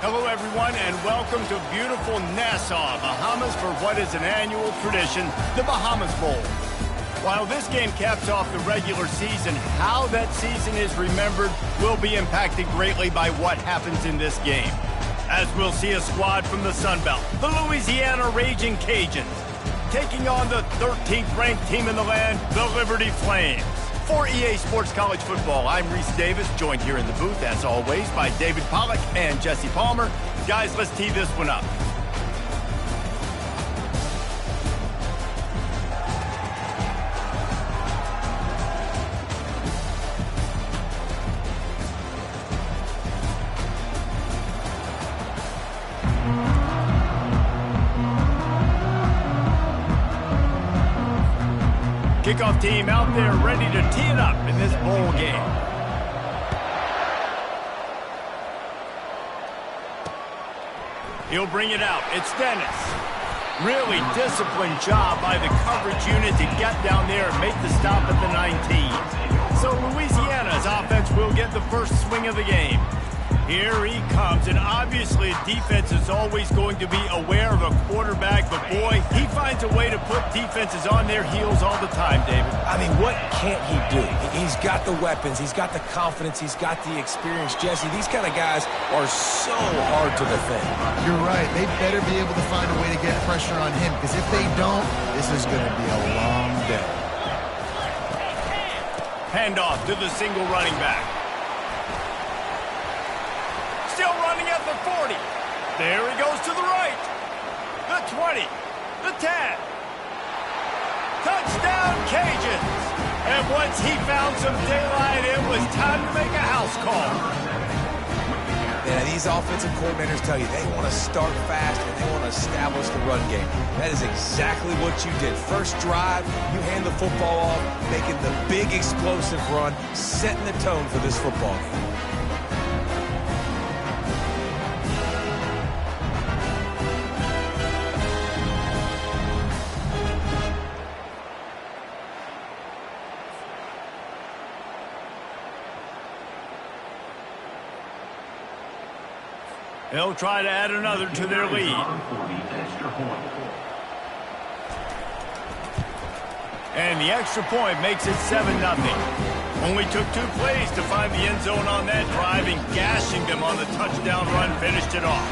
Hello, everyone, and welcome to beautiful Nassau, Bahamas, for what is an annual tradition, the Bahamas Bowl. While this game caps off the regular season, how that season is remembered will be impacted greatly by what happens in this game. As we'll see a squad from the Sun Belt, the Louisiana Raging Cajuns, taking on the 13th ranked team in the land, the Liberty Flames. For EA Sports College Football, I'm Reese Davis, joined here in the booth, as always, by David Pollack and Jesse Palmer. Guys, let's tee this one up. Kickoff team out there ready to tee it up in this bowl game. He'll bring it out. It's Dennis. Really disciplined job by the coverage unit to get down there and make the stop at the 19. So Louisiana's offense will get the first swing of the game. Here he comes, and obviously defense is always going to be aware of a quarterback, but boy, he finds a way to put defenses on their heels all the time, David. I mean, what can't he do? He's got the weapons, he's got the confidence, he's got the experience. Jesse, these kind of guys are so hard to defend. You're right. They better be able to find a way to get pressure on him, because if they don't, this is going to be a long day. Handoff to the single running back. Still running at the 40. There he goes to the right. The 20. The 10. Touchdown, Cajuns. And once he found some daylight, it was time to make a house call. Yeah, these offensive coordinators tell you they want to start fast and they want to establish the run game. That is exactly what you did. First drive, you hand the football off, making the big explosive run, setting the tone for this football game. They'll try to add another to their lead. And the extra point makes it 7-0. Only took 2 plays to find the end zone on that drive, and gashing them on the touchdown run finished it off.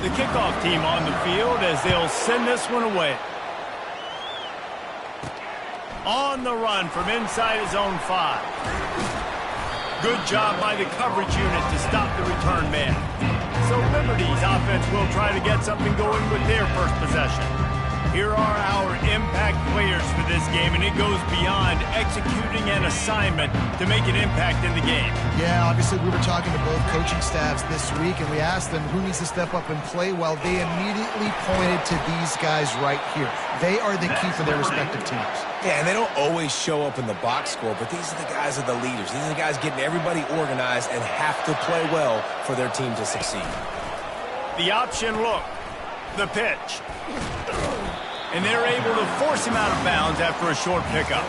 The kickoff team on the field as they'll send this one away. On the run from inside his own 5. Good job by the coverage unit to stop the return man. So Liberty's offense will try to get something going with their first possession. Here are our impact players for this game, and it goes beyond executing an assignment to make an impact in the game. Yeah, obviously we were talking to both coaching staffs this week, and we asked them who needs to step up and play well. They immediately pointed to these guys right here. They are the key for their respective teams. Yeah, and they don't always show up in the box score, but these are the guys that are the leaders. These are the guys getting everybody organized and have to play well for their team to succeed. The option look, the pitch. And they're able to force him out of bounds after a short pickup.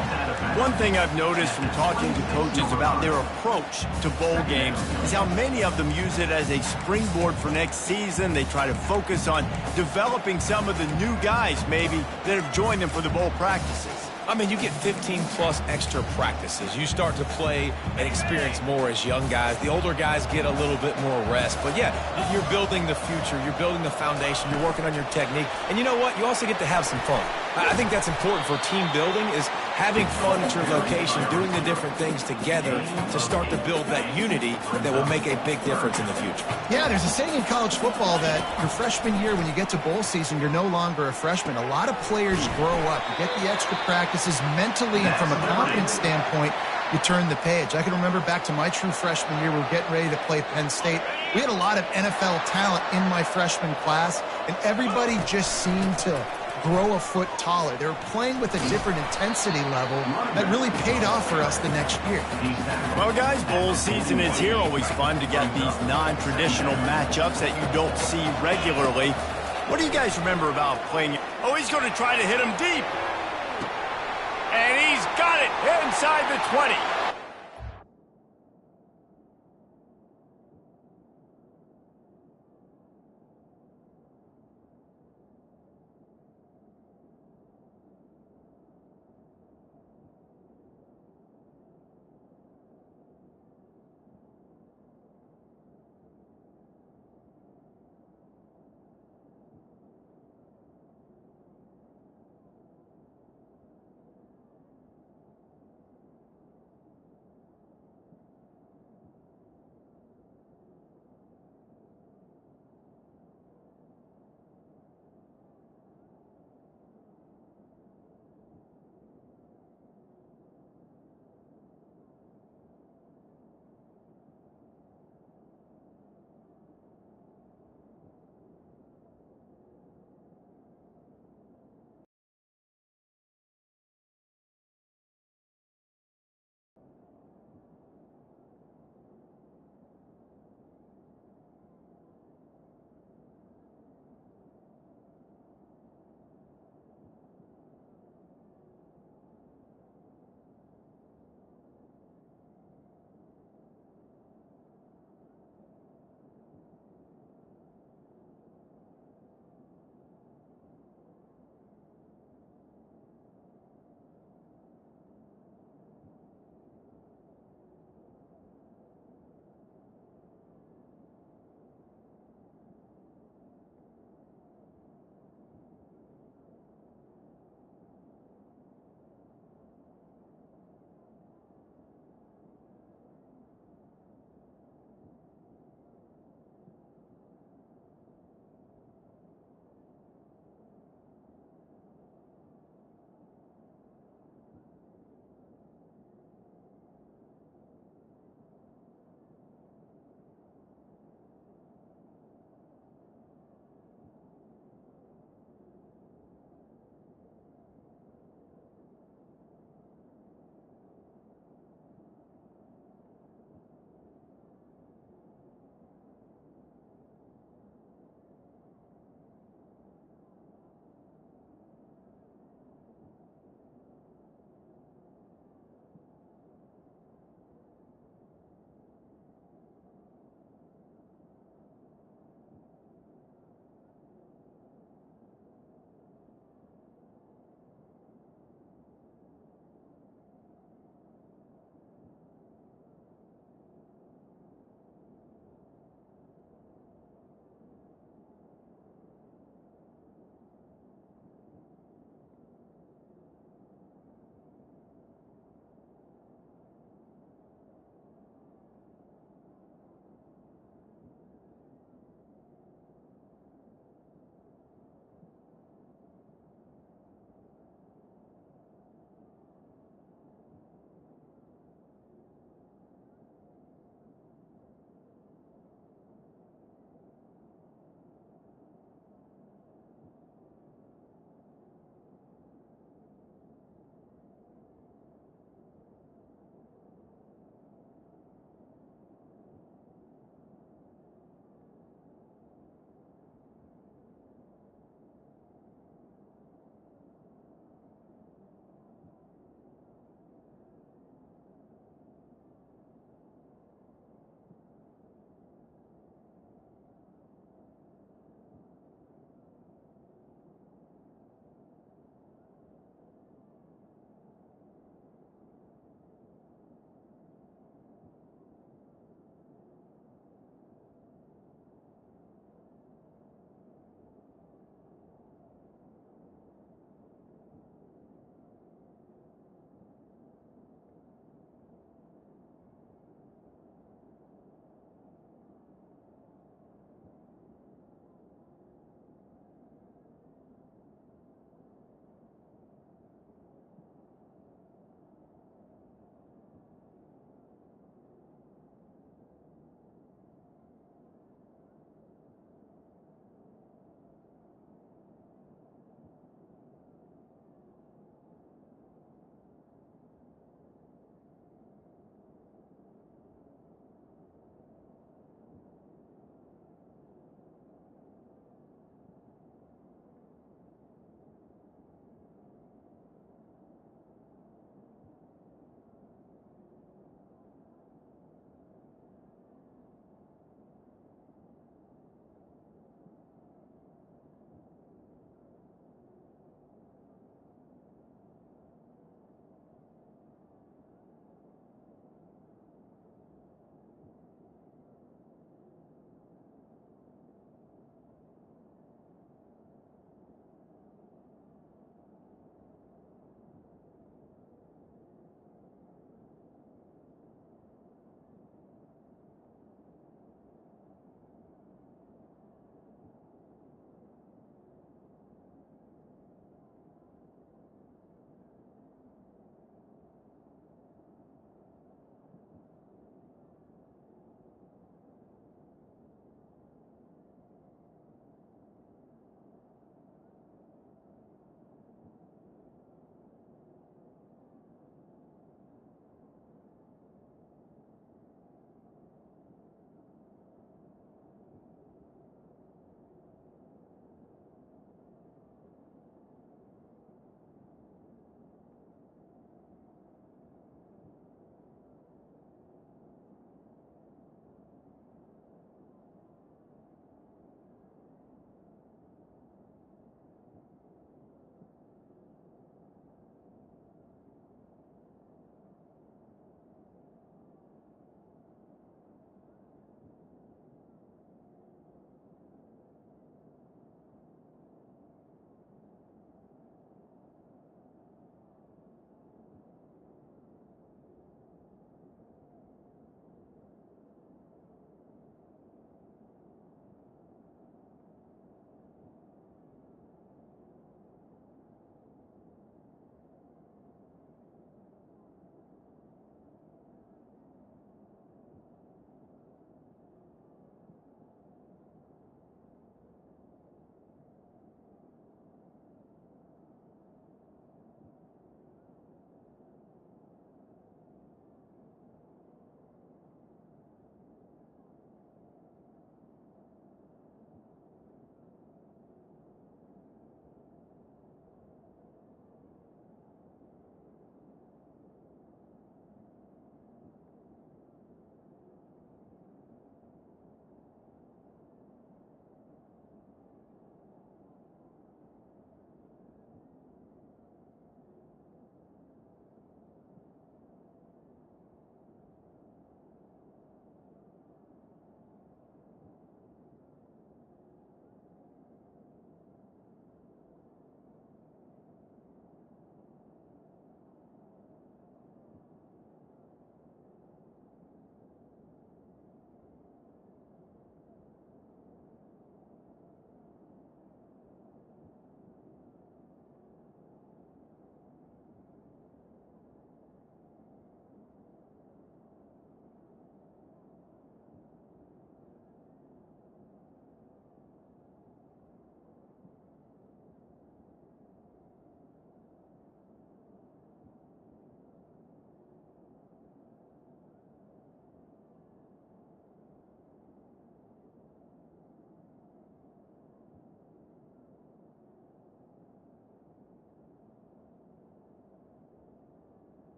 One thing I've noticed from talking to coaches about their approach to bowl games is how many of them use it as a springboard for next season. They try to focus on developing some of the new guys, maybe, that have joined them for the bowl practices. I mean, you get 15-plus extra practices. You start to play and experience more as young guys. The older guys get a little bit more rest. But, yeah, you're building the future. You're building the foundation. You're working on your technique. And you know what? You also get to have some fun. I think that's important for team building, is having fun at your location, doing the different things together to start to build that unity that will make a big difference in the future. Yeah, there's a saying in college football that your freshman year, when you get to bowl season, you're no longer a freshman. A lot of players grow up. You get the extra practices mentally, and from a confidence standpoint, you turn the page. I can remember back to my true freshman year, we were getting ready to play Penn State. We had a lot of NFL talent in my freshman class, and everybody just seemed to grow a foot taller. They were playing with a different intensity level that really paid off for us the next year. Well, guys, bowl season is here. Always fun to get these non-traditional matchups that you don't see regularly. What do you guys remember about playing? Oh, he's going to try to hit him deep. And he's got it inside the 20.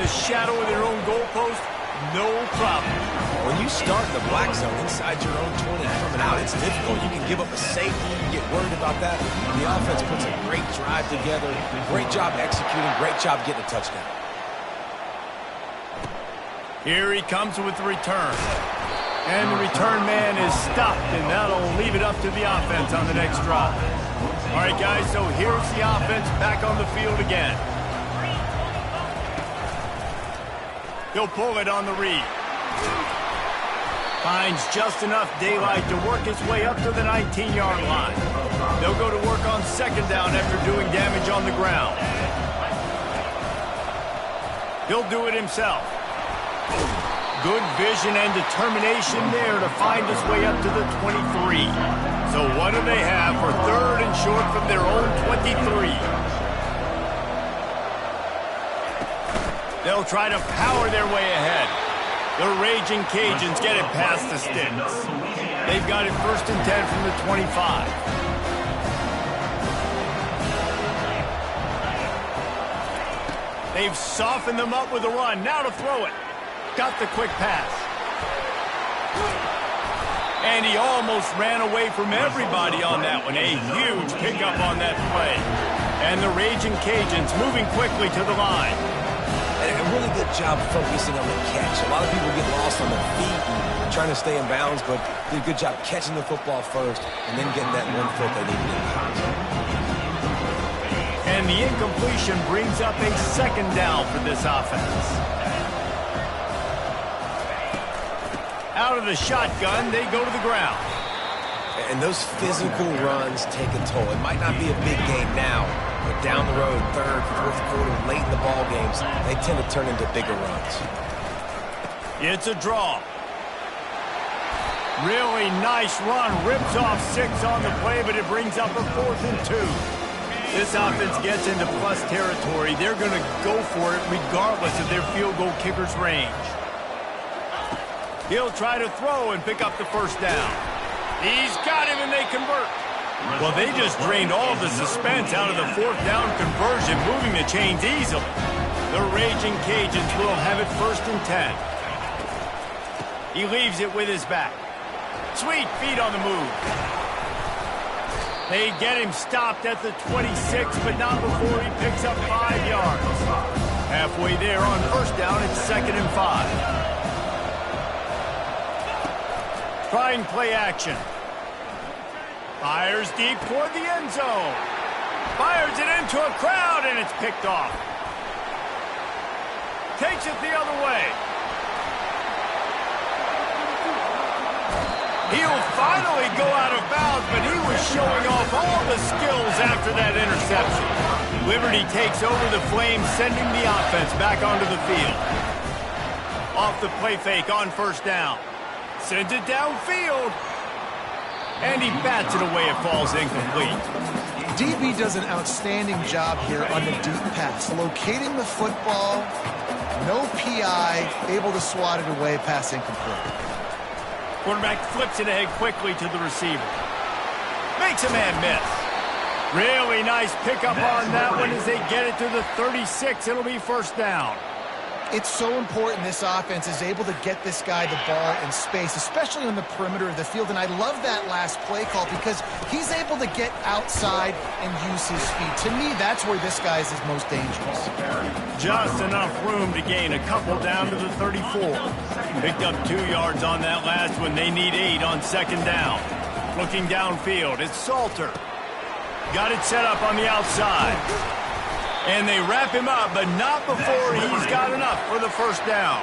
the shadow of their own goalpost, no problem. When you start in the black zone inside your own 20 coming out, it's difficult. You can give up a safety. You get worried about that. The offense puts a great drive together. Great job executing. Great job getting a touchdown. Here he comes with the return. And the return man is stopped, and that'll leave it up to the offense on the next drive. All right, guys, so here's the offense back on the field again. He'll pull it on the read. Finds just enough daylight to work his way up to the 19-yard line. They'll go to work on second down after doing damage on the ground. He'll do it himself. Good vision and determination there to find his way up to the 23. So what do they have for third and short from their own 23? They'll try to power their way ahead. The Raging Cajuns get it past the sticks. They've got it first and 10 from the 25. They've softened them up with a run. Now to throw it. Got the quick pass. And he almost ran away from everybody on that one. A huge pickup on that play. And the Raging Cajuns moving quickly to the line. And a really good job focusing on the catch. A lot of people get lost on their feet and trying to stay in bounds, but did a good job catching the football first and then getting that 1 foot they needed in bounds. And the incompletion brings up a second down for this offense. Out of the shotgun, they go to the ground. And those physical runs take a toll. It might not be a big game now, but down the road, third, fourth quarter, late in the ball games, they tend to turn into bigger runs. It's a draw. Really nice run. Rips off 6 on the play, but it brings up a 4th and 2. This offense gets into plus territory. They're going to go for it regardless of their field goal kicker's range. He'll try to throw and pick up the first down. He's got him, and they convert. Well, they just drained all the suspense out of the 4th down conversion, moving the chains easily. The Raging Cajuns will have it first and 10. He leaves it with his back. Sweet feet on the move. They get him stopped at the 26, but not before he picks up 5 yards. Halfway there on first down, it's 2nd and 5. Trying play action. Fires deep toward the end zone. Fires it into a crowd, and it's picked off. Takes it the other way. He'll finally go out of bounds, but he was showing off all the skills after that interception. Liberty takes over the Flames, sending the offense back onto the field. Off the play fake on first down. Sends it downfield. And he bats it away. It falls incomplete. DB does an outstanding job here on the deep pass. Locating the football, no PI, able to swat it away, pass incomplete. Quarterback flips it ahead quickly to the receiver. Makes a man miss. Really nice pickup on that one as they get it to the 36. It'll be first down. It's so important this offense is able to get this guy the ball in space, especially on the perimeter of the field. And I love that last play call because he's able to get outside and use his feet. To me, that's where this guy is his most dangerous. Just enough room to gain a couple down to the 34. Picked up 2 yards on that last one. They need 8 on second down. Looking downfield, it's Salter. Got it set up on the outside. And they wrap him up, but not before he's got enough for the first down.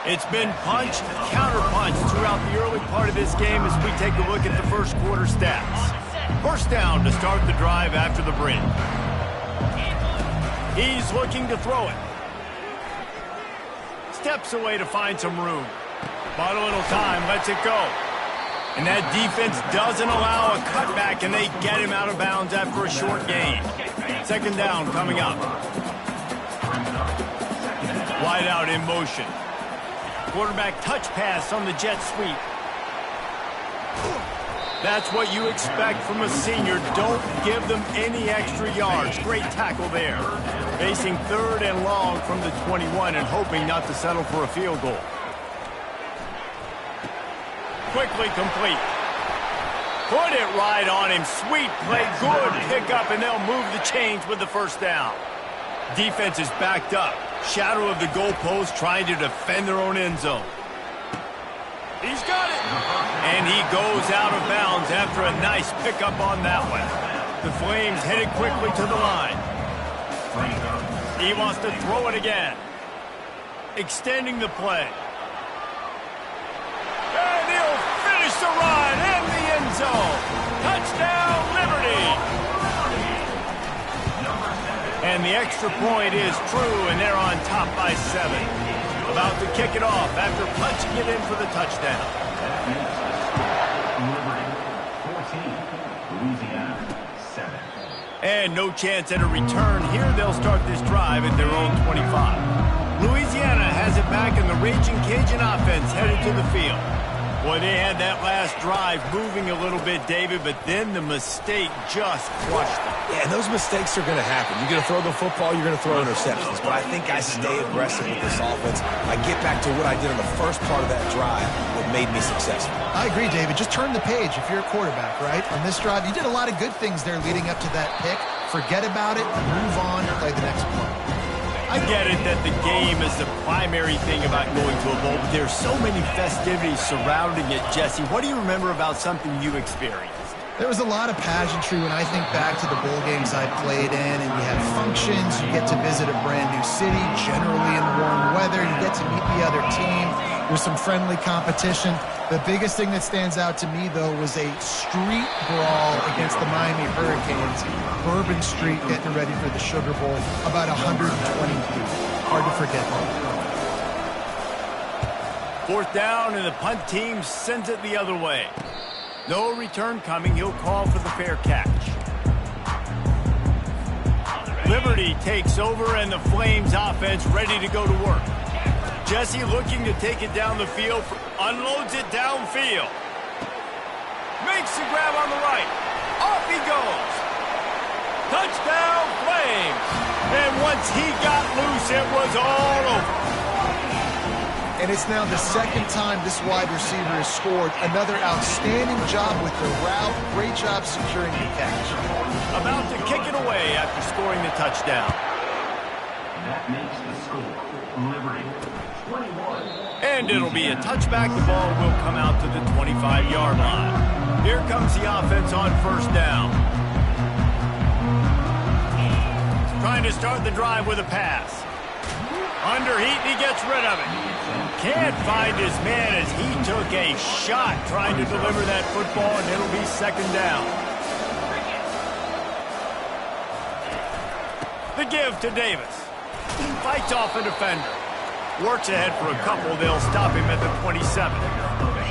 It's been punch, counter-punch throughout the early part of this game as we take a look at the first quarter stats. First down to start the drive after the break. He's looking to throw it. Steps away to find some room. Bought a little time, lets it go. And that defense doesn't allow a cutback, and they get him out of bounds after a short gain. Second down coming up. Wide out in motion. Quarterback touch pass on the jet sweep. That's what you expect from a senior. Don't give them any extra yards. Great tackle there. Facing 3rd and long from the 21 and hoping not to settle for a field goal. Quickly complete. Put it right on him. Sweet play. Good pickup, and they'll move the chains with the first down. Defense is backed up. Shadow of the goalpost trying to defend their own end zone. He's got it. And he goes out of bounds after a nice pickup on that one. The Flames headed quickly to the line. He wants to throw it again. Extending the play. And he'll finish the run in the end zone. Touchdown, Liberty. And the extra point is true, and they're on top by 7. About to kick it off after punching it in for the touchdown. And no chance at a return. Here they'll start this drive at their own 25. Louisiana has it back, and the Raging Cajun offense headed to the field. Boy, they had that last drive moving a little bit, David, but then the mistake just crushed them. Yeah, and those mistakes are going to happen. You're going to throw the football, you're going to throw interceptions. But I think I stay aggressive with this offense. I get back to what I did on the first part of that drive, what made me successful. I agree, David. Just turn the page if you're a quarterback, right? On this drive, you did a lot of good things there leading up to that pick. Forget about it, move on, and play the next play. I get it that the game is the primary thing about going to a bowl, but there's so many festivities surrounding it, Jesse. What do you remember about something you experienced? There was a lot of pageantry when I think back to the bowl games I played in, and you have functions, you get to visit a brand new city, generally in warm weather, you get to meet the other team, there's some friendly competition. The biggest thing that stands out to me, though, was a street brawl against the Miami Hurricanes. Bourbon Street getting ready for the Sugar Bowl, about 120 feet. Hard to forget that. 4th down, and the punt team sends it the other way. No return coming. He'll call for the fair catch. Liberty takes over, and the Flames offense ready to go to work. Jesse looking to take it down the field, unloads it downfield. Makes the grab on the right. Off he goes. Touchdown, Flames. And once he got loose, it was all over. And it's now the second time this wide receiver has scored. Another outstanding job with the route. Great job securing the catch. About to kick it away after scoring the touchdown. That makes the score Liberty 21. And it'll be a touchback. The ball will come out to the 25-yard line. Here comes the offense on 1st down. Trying to start the drive with a pass. Under heat, he gets rid of it. Can't find his man as he took a shot trying to deliver that football, and it'll be 2nd down. The give to Davis. Fights off a defender. Works ahead for a couple. They'll stop him at the 27.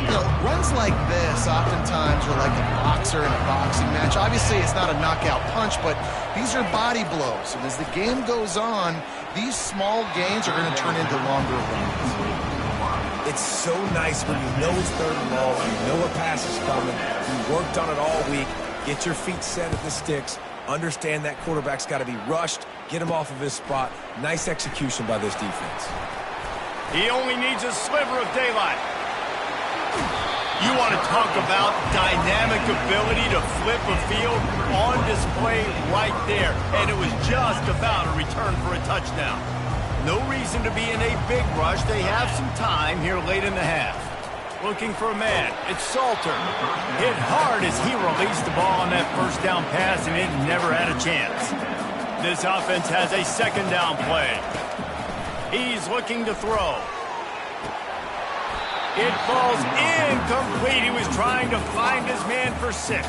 You know, runs like this oftentimes are like a boxer in a boxing match. Obviously, it's not a knockout punch, but these are body blows. And as the game goes on, these small gains are going to turn into longer runs. It's so nice when you know it's 3rd and long, you know a pass is coming, you worked on it all week, get your feet set at the sticks, understand that quarterback's got to be rushed, get him off of his spot. Nice execution by this defense. He only needs a sliver of daylight. You want to talk about dynamic ability to flip a field on display right there. And it was just about a return for a touchdown. No reason to be in a big rush. They have some time here late in the half. Looking for a man. It's Salter. Hit hard as he released the ball on that 1st down pass, and it never had a chance. This offense has a 2nd down play. He's looking to throw. It falls incomplete. He was trying to find his man for 6.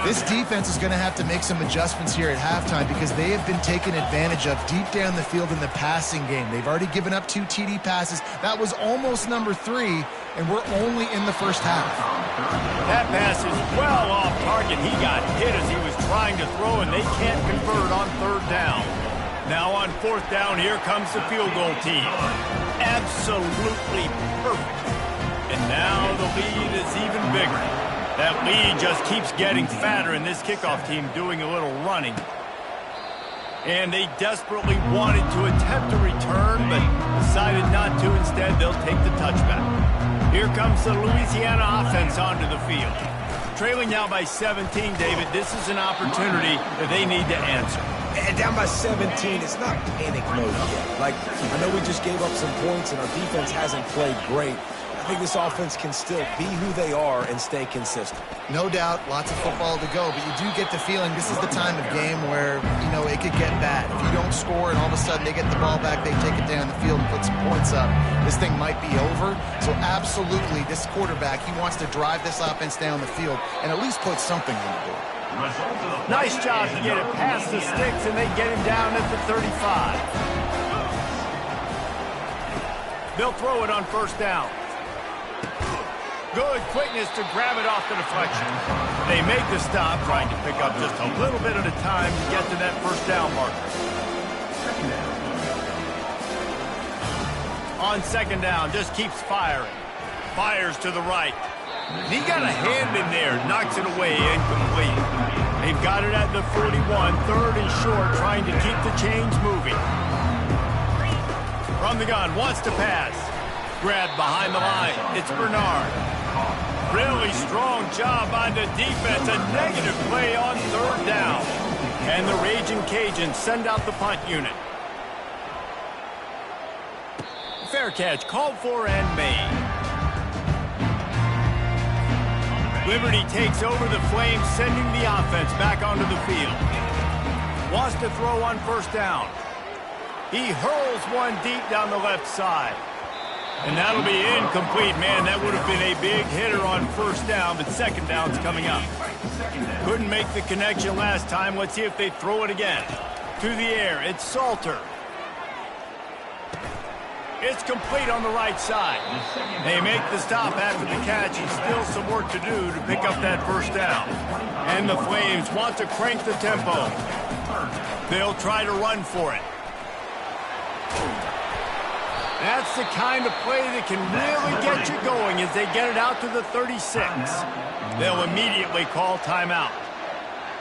This defense is going to have to make some adjustments here at halftime because they have been taken advantage of deep down the field in the passing game. They've already given up 2 TD passes. That was almost number 3, and we're only in the first half. That pass is well off target. He got hit as he was trying to throw, and they can't convert on 3rd down. Now on 4th down, here comes the field goal team. Absolutely perfect. And now the lead is even bigger. That lead just keeps getting fatter, and this kickoff team doing a little running. And they desperately wanted to attempt a return, but decided not to. Instead, they'll take the touchback. Here comes the Louisiana offense onto the field. Trailing now by 17, David. This is an opportunity that they need to answer. And down by 17, it's not panic mode yet. Like, I know we just gave up some points, and our defense hasn't played great. I think this offense can still be who they are and stay consistent. No doubt, lots of football to go, but you do get the feeling this is the time of game where, you know, it could get bad. If you don't score and all of a sudden they get the ball back, they take it down the field and put some points up, this thing might be over. So absolutely, this quarterback, he wants to drive this offense down the field and at least put something on the board. Nice job to get it past the sticks, and they get him down at the 35. They'll throw it on first down. Good quickness to grab it off the deflection. They make the stop, trying to pick up just a little bit at a time to get to that first down marker. On second down, just keeps firing. Fires to the right. He got a hand in there, knocks it away, incomplete. They've got it at the 41, third and short, trying to keep the chains moving. From the gun, wants to pass. Grabbed behind the line. It's Bernard. Really strong job by the defense. A negative play on third down. And the Raging Cajuns send out the punt unit. Fair catch called for and made. Liberty takes over the Flames, sending the offense back onto the field. Wants to throw on first down. He hurls one deep down the left side. And that'll be incomplete. Man, that would have been a big hitter on first down, but second down's coming up. Couldn't make the connection last time. Let's see if they throw it again. To the air, it's Salter. It's complete on the right side. They make the stop after the catch, and still some work to do to pick up that first down. And the Flames want to crank the tempo. They'll try to run for it. That's the kind of play that can really get you going as they get it out to the 36. They'll immediately call timeout.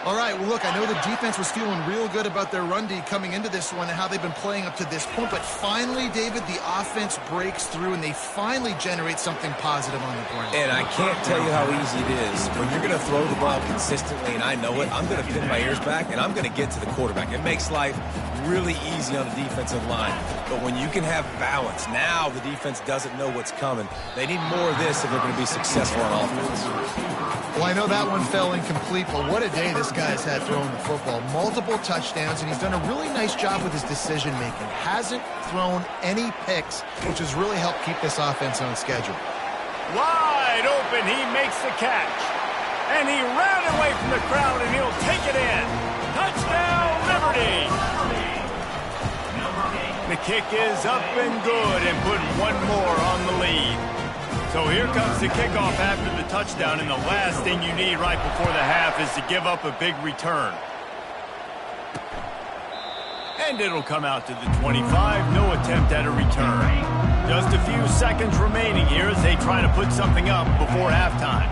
All right, well, look, I know the defense was feeling real good about their run D coming into this one and how they've been playing up to this point, but finally, David, the offense breaks through and they finally generate something positive on the ground. And I can't tell you how easy it is. When you're going to throw the ball consistently, and I know it, I'm going to pin my ears back, and I'm going to get to the quarterback. It makes life really easy on the defensive line. But when you can have balance, now the defense doesn't know what's coming. They need more of this if they're going to be successful on offense. Well, I know that one fell incomplete, but what a day this guy's had throwing the football. Multiple touchdowns, and he's done a really nice job with his decision-making. Hasn't thrown any picks, which has really helped keep this offense on schedule. Wide open, he makes the catch. And he ran away from the crowd, and he'll take it in. Touchdown, Liberty! The kick is up and good, and put one more on the lead. So here comes the kickoff after the touchdown, and the last thing you need right before the half is to give up a big return. And it'll come out to the 25, no attempt at a return. Just a few seconds remaining here as they try to put something up before halftime.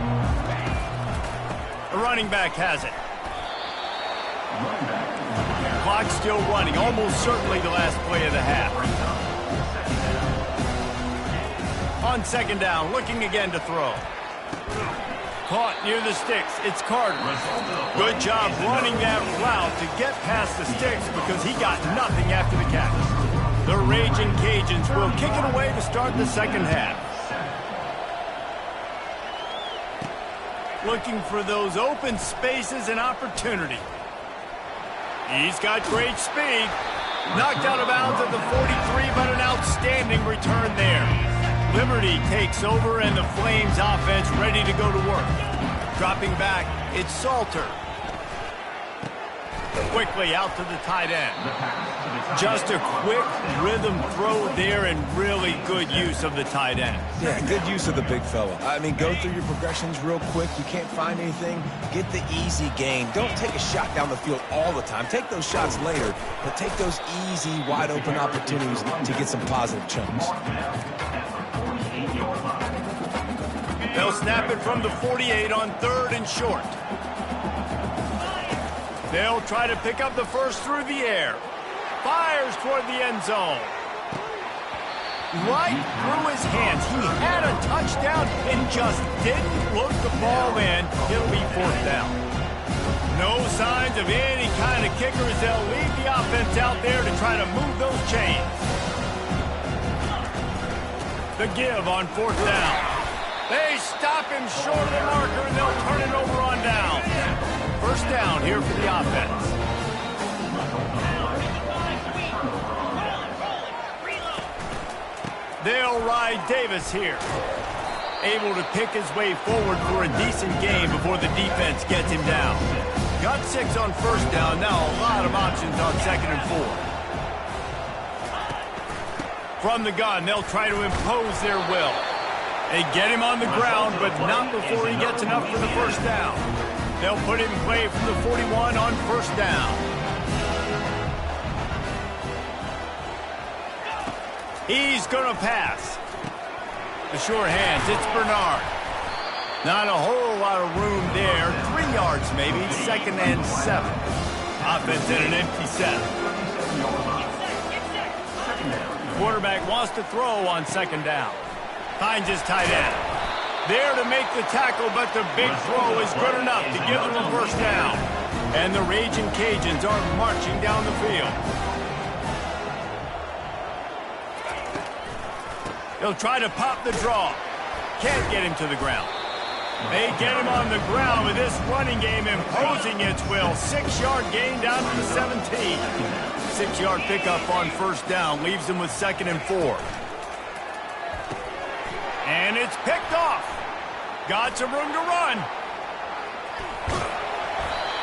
The running back has it. Clock still running, almost certainly the last play of the half. On second down, looking again to throw. Caught near the sticks, it's Carter. Good job running that route to get past the sticks because he got nothing after the catch. The Raging Cajuns will kick it away to start the second half. Looking for those open spaces and opportunity. He's got great speed. Knocked out of bounds at the 43, but an outstanding return there. Liberty takes over, and the Flames offense ready to go to work. Dropping back, it's Salter. Quickly out to the tight end. Just a quick rhythm throw there, and really good use of the tight end. Yeah, good use of the big fella. I mean, go through your progressions real quick. You can't find anything, get the easy gain. Don't take a shot down the field all the time. Take those shots later, but take those easy, wide-open opportunities to get some positive chunks. They'll snap it from the 48 on 3rd and short. They'll try to pick up the first through the air. Fires toward the end zone. Right through his hands. He had a touchdown and just didn't look the ball in. It'll be 4th down. No signs of any kind of kickers. They'll leave the offense out there to try to move those chains. The give on 4th down. They stop him short of the marker, and they'll turn it over on down. 1st down here for the offense. They'll ride Davis here. Able to pick his way forward for a decent game before the defense gets him down. Got 6 on 1st down. Now a lot of options on 2nd and 4. From the gun, they'll try to impose their will. They get him on the ground, but not before he gets enough for the 1st down. They'll put him in play from the 41 on 1st down. He's going to pass. The short hands, it's Bernard. Not a whole lot of room there. 3 yards maybe, 2nd and 7. Offense in an empty set. Quarterback wants to throw on 2nd down. Finds his tight end. There to make the tackle, but the big throw is good enough to give them a 1st down. And the Raging Cajuns are marching down the field. He'll try to pop the draw. Can't get him to the ground. They get him on the ground with this running game imposing its will. 6-yard gain down to the 17. 6-yard pickup on 1st down leaves him with 2nd and 4. And it's picked off. Got some room to run.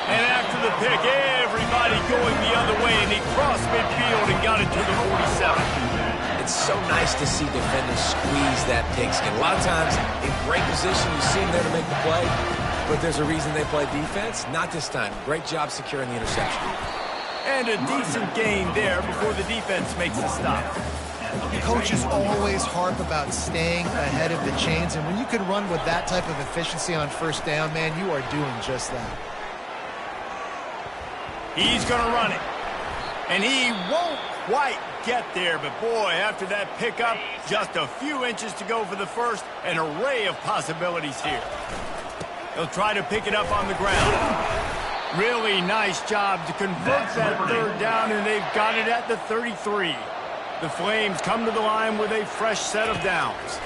And after the pick, everybody going the other way, and he crossed midfield and got it to the 47. It's so nice to see defenders squeeze that pigskin. A lot of times, in great position, you see them there to make the play, but there's a reason they play defense. Not this time. Great job securing the interception. And a decent gain there before the defense makes the stop. Coaches always harp about staying ahead of the chains, and when you can run with that type of efficiency on 1st down, man, you are doing just that. He's going to run it. And he won't quite get there, but boy, after that pickup, just a few inches to go for the 1st, an array of possibilities here. He'll try to pick it up on the ground. Really nice job to convert that 3rd down, and they've got it at the 33. The Flames come to the line with a fresh set of downs.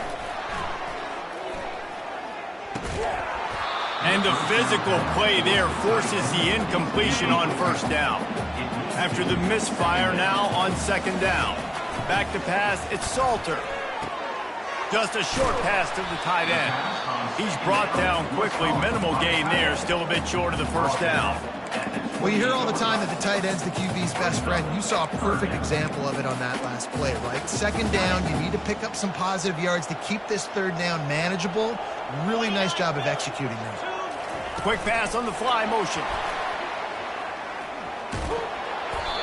And the physical play there forces the incompletion on 1st down. After the misfire, now on 2nd down. Back to pass, it's Salter. Just a short pass to the tight end. He's brought down quickly. Minimal gain there, still a bit short of the 1st down. Well, you hear all the time that the tight end's the QB's best friend. You saw a perfect example of it on that last play, right? 2nd down, you need to pick up some positive yards to keep this 3rd down manageable. Really nice job of executing that. Quick pass on the fly motion.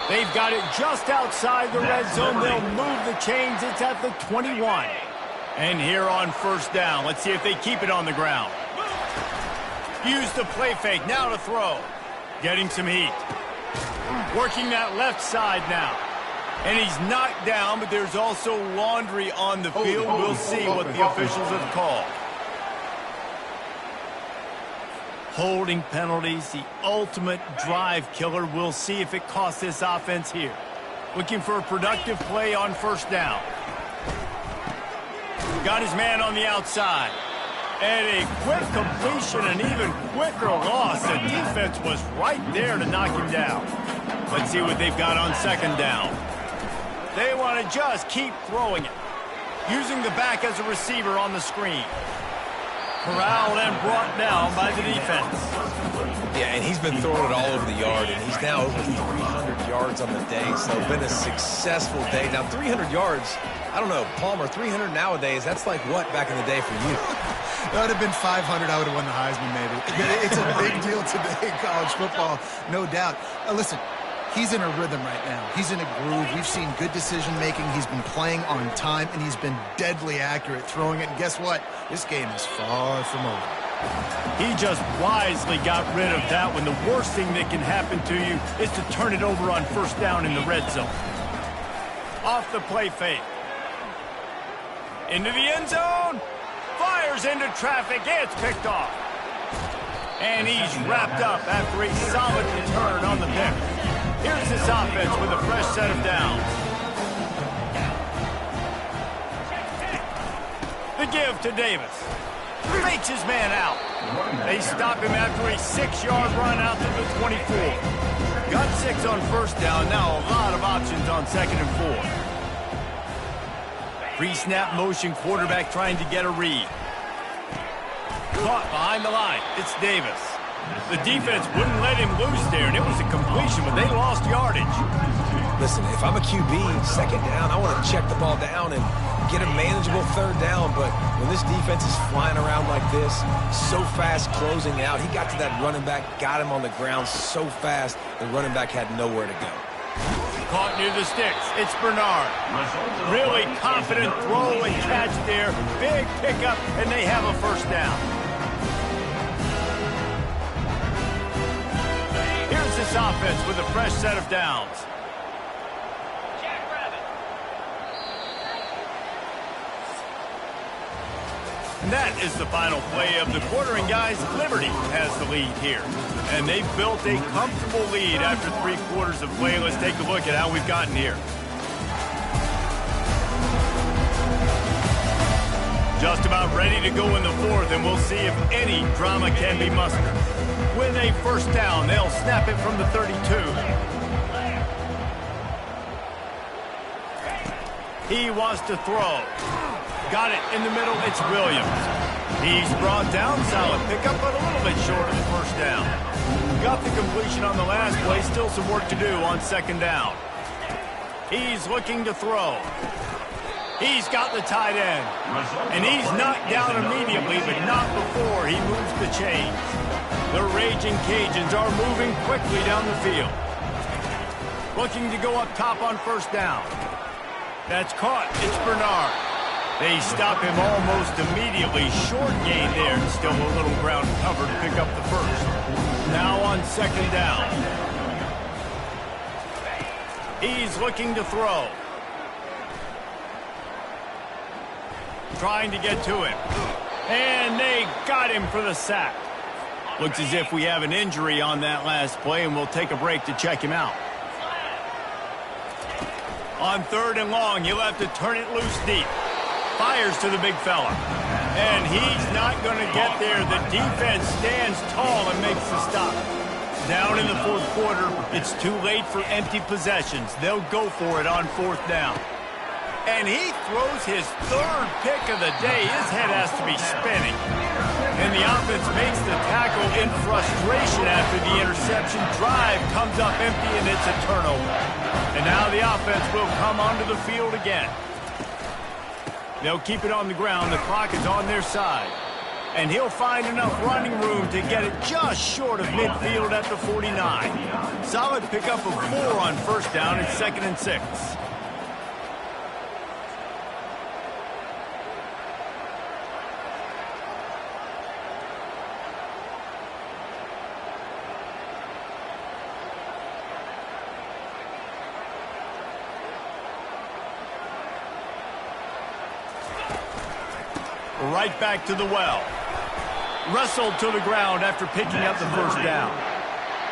They've got it just outside the red zone. They'll move the chains. It's at the 21. And here on 1st down, let's see if they keep it on the ground. Use the play fake, now to throw. Getting some heat. Working that left side now. And he's knocked down, but there's also laundry on the field. We'll see what the officials have called. Holding penalties, the ultimate drive killer. We'll see if it costs this offense here. Looking for a productive play on 1st down. Got his man on the outside. And a quick completion, an even quicker loss. The defense was right there to knock him down. Let's see what they've got on 2nd down. They want to just keep throwing it. Using the back as a receiver on the screen. Corralled and brought down by the defense. Yeah, and he's been throwing it all over the yard, and he's now over 300 yards on the day. So it's been a successful day. Now, 300 yards, I don't know, Palmer, 300 nowadays, that's like what back in the day for you? That would have been 500. I would have won the Heisman, maybe. It's a big deal today in college football, no doubt. Listen, He's in a rhythm right now. He's in a groove. We've seen good decision-making. He's been playing on time, and he's been deadly accurate throwing it. And guess what? This game is far from over. He just wisely got rid of that when the worst thing that can happen to you is to turn it over on first down in the red zone. Off the play fake. Into the end zone. Fires into traffic. It's picked off. And he's wrapped up after a solid return on the pick. Here's this offense with a fresh set of downs. The give to Davis. Fakes his man out. They stop him after a 6-yard run out to the 24. Got 6 on first down. Now a lot of options on 2nd and 4. Pre-snap motion, quarterback trying to get a read. Caught behind the line. It's Davis. The defense wouldn't let him loose there, and it was a completion, but they lost yardage. Listen, if I'm a QB, 2nd down, I want to check the ball down and get a manageable 3rd down. But when this defense is flying around like this, so fast closing out, he got to that running back, got him on the ground so fast, the running back had nowhere to go. Caught near the sticks. It's Bernard. Really confident throw and catch there. Big pickup, and they have a first down. Here's this offense with a fresh set of downs. And that is the final play of the quarter, and guys, Liberty has the lead here. And they've built a comfortable lead after 3 quarters of play. Let's take a look at how we've gotten here. Just about ready to go in the 4th, and we'll see if any drama can be mustered. With a first down, they'll snap it from the 32. He wants to throw. Got it in the middle. It's Williams. He's brought down. Solid pickup, but a little bit short of the first down. Got the completion on the last play. Still some work to do on 2nd down. He's looking to throw. He's got the tight end. And he's knocked down immediately, but not before he moves the chains. The Raging Cajuns are moving quickly down the field. Looking to go up top on first down. That's caught. It's Bernard. They stop him almost immediately. Short gain there, and still a little ground cover to pick up the first. Now on 2nd down. He's looking to throw. Trying to get to him. And they got him for the sack. Looks as if we have an injury on that last play, and we'll take a break to check him out. On 3rd and long, he'll have to turn it loose deep. Fires to the big fella. And he's not going to get there. The defense stands tall and makes the stop. Down in the 4th quarter, it's too late for empty possessions. They'll go for it on 4th down. And he throws his 3rd pick of the day. His head has to be spinning. And the offense makes the tackle in frustration after the interception. Drive comes up empty, and it's a turnover. And now the offense will come onto the field again. They'll keep it on the ground. The clock is on their side. And he'll find enough running room to get it just short of midfield at the 49. Solid pickup of 4 on first down. It's 2nd and 6. Right back to the well. Wrestled to the ground after picking up the first down.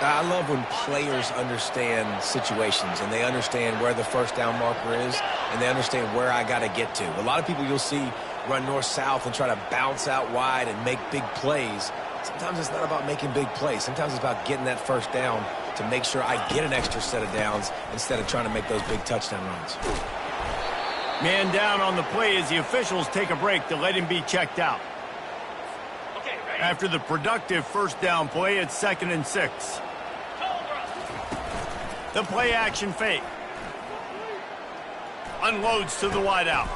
I love when players understand situations and they understand where the first down marker is and they understand where I got to get to. A lot of people you'll see run north-south and try to bounce out wide and make big plays. Sometimes it's not about making big plays. Sometimes it's about getting that first down to make sure I get an extra set of downs instead of trying to make those big touchdown runs. Man down on the play as the officials take a break to let him be checked out. After the productive first down play, it's 2nd and 6. The play action fake. Unloads to the wideout.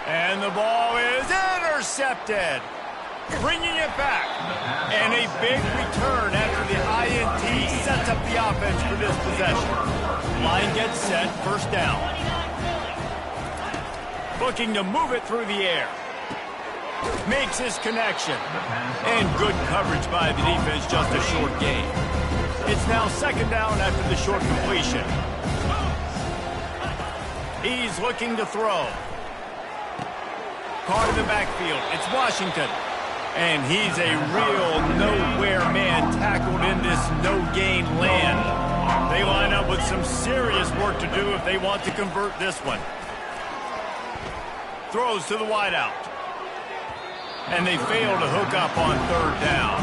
And the ball is intercepted. Bringing it back. And a big return after the INT sets up the offense for this possession. Line gets set, first down. Looking to move it through the air. Makes his connection. And good coverage by the defense, just a short gain. It's now second down after the short completion. He's looking to throw. Caught in the backfield. It's Washington. And he's a real nowhere man tackled in this no-gain land. They line up with some serious work to do if they want to convert this one. Throws to the wideout. And they fail to hook up on third down.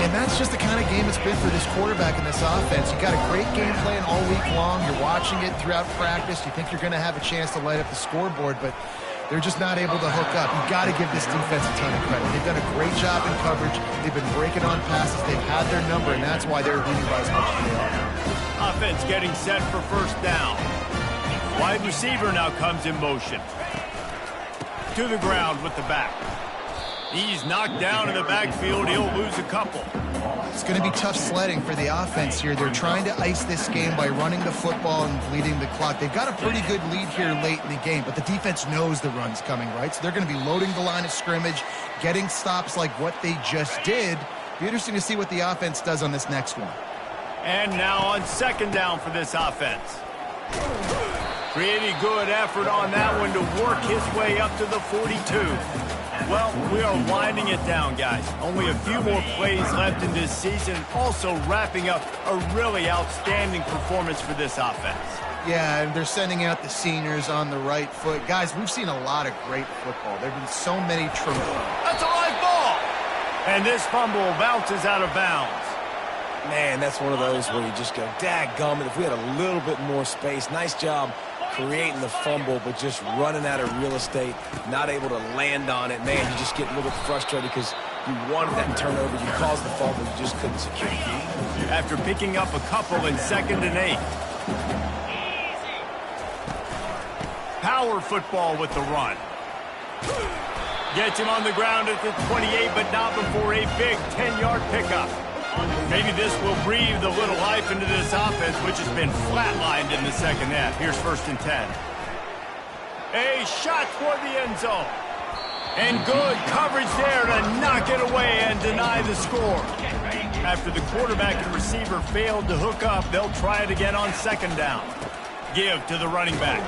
And that's just the kind of game it's been for this quarterback in this offense. You got a great game plan all week long. You're watching it throughout practice. You think you're going to have a chance to light up the scoreboard, but they're just not able to hook up. You've got to give this defense a ton of credit. They've done a great job in coverage. They've been breaking on passes. They've had their number, and that's why they're leading by as much as they are. Offense getting set for first down. Wide receiver now comes in motion. To the ground with the back. He's knocked down in the backfield. He'll lose a couple. It's going to be tough sledding for the offense here. They're trying to ice this game by running the football and bleeding the clock. They've got a pretty good lead here late in the game, but the defense knows the run's coming, right? So they're going to be loading the line of scrimmage, getting stops like what they just did. Be interesting to see what the offense does on this next one. And now on second down for this offense. Pretty good effort on that one to work his way up to the 42. Well, we are winding it down, guys. Only a few more plays left in this season. Also wrapping up a really outstanding performance for this offense. Yeah, and they're sending out the seniors on the right foot. Guys, we've seen a lot of great football. There have been so many tremendous. That's a live ball! And this fumble bounces out of bounds. Man, that's one of those where you just go, dadgummit, if we had a little bit more space. Nice job creating the fumble, but just running out of real estate, not able to land on it. Man, you just get a little bit frustrated because you wanted that turnover. You caused the fumble, you just couldn't secure it. After picking up a couple in 2nd and 8. Power football with the run. Gets him on the ground at the 28, but not before a big 10-yard pickup. Maybe this will breathe a little life into this offense, which has been flatlined in the second half. Here's 1st and 10. A shot toward the end zone. And good coverage there to knock it away and deny the score. After the quarterback and receiver failed to hook up, they'll try it again on 2nd down. Give to the running back.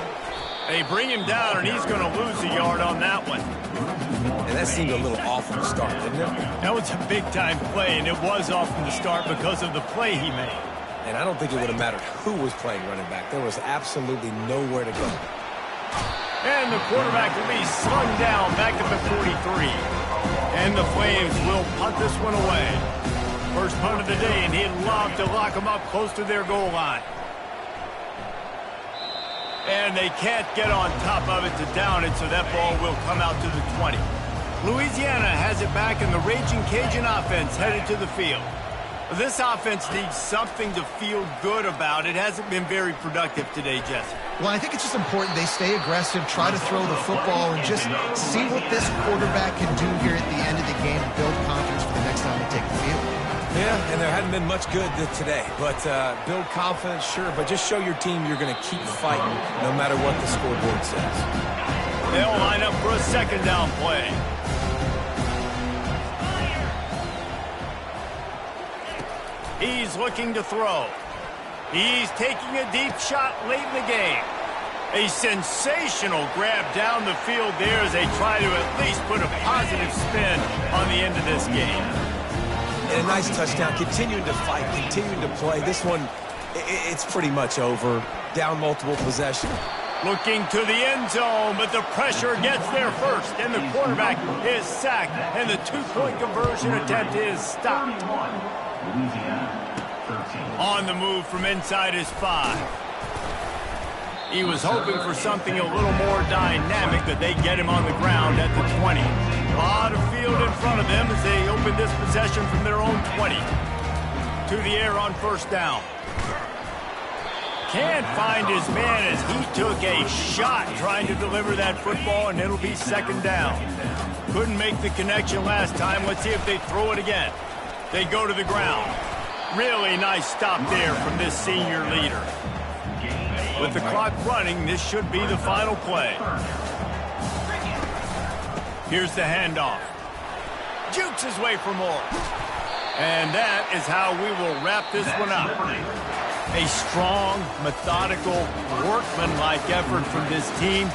They bring him down, and he's going to lose a yard on that one. And that seemed a little off from the start, didn't it? That was a big-time play, and it was off from the start because of the play he made. And I don't think it would have mattered who was playing running back. There was absolutely nowhere to go. And the quarterback will be slung down back at the 43. And the Flames will punt this one away. First punt of the day, and he'd love to lock them up close to their goal line. And they can't get on top of it to down it, so that ball will come out to the 20. Louisiana has it back, and the Raging Cajun offense headed to the field. This offense needs something to feel good about. It hasn't been very productive today, Jesse. Well, I think it's just important they stay aggressive, try to throw the football, and just see what this quarterback can do here at the end of the game and build confidence for the next time they take the field. Yeah, and there hadn't been much good today. But build confidence, sure, but just show your team you're going to keep fighting no matter what the scoreboard says. They'll line up for a 2nd down play. He's looking to throw. He's taking a deep shot late in the game. A sensational grab down the field there as they try to at least put a positive spin on the end of this game. And a nice touchdown, continuing to fight, continuing to play. This one, it's pretty much over. Down multiple possessions. Looking to the end zone, but the pressure gets there first, and the quarterback is sacked, and the 2-point conversion attempt is stopped. On the move from inside his 5. He was hoping for something a little more dynamic, but they get him on the ground at the 20. A lot of field in front of them as they open this possession from their own 20. To the air on 1st down. Can't find his man as he took a shot trying to deliver that football, and it'll be 2nd down. Couldn't make the connection last time. Let's see if they throw it again. They go to the ground. Really nice stop there from this senior leader. With the clock running, this should be the final play. Here's the handoff. Jukes his way for more. And that is how we will wrap this one up. A strong, methodical, workmanlike effort from this team.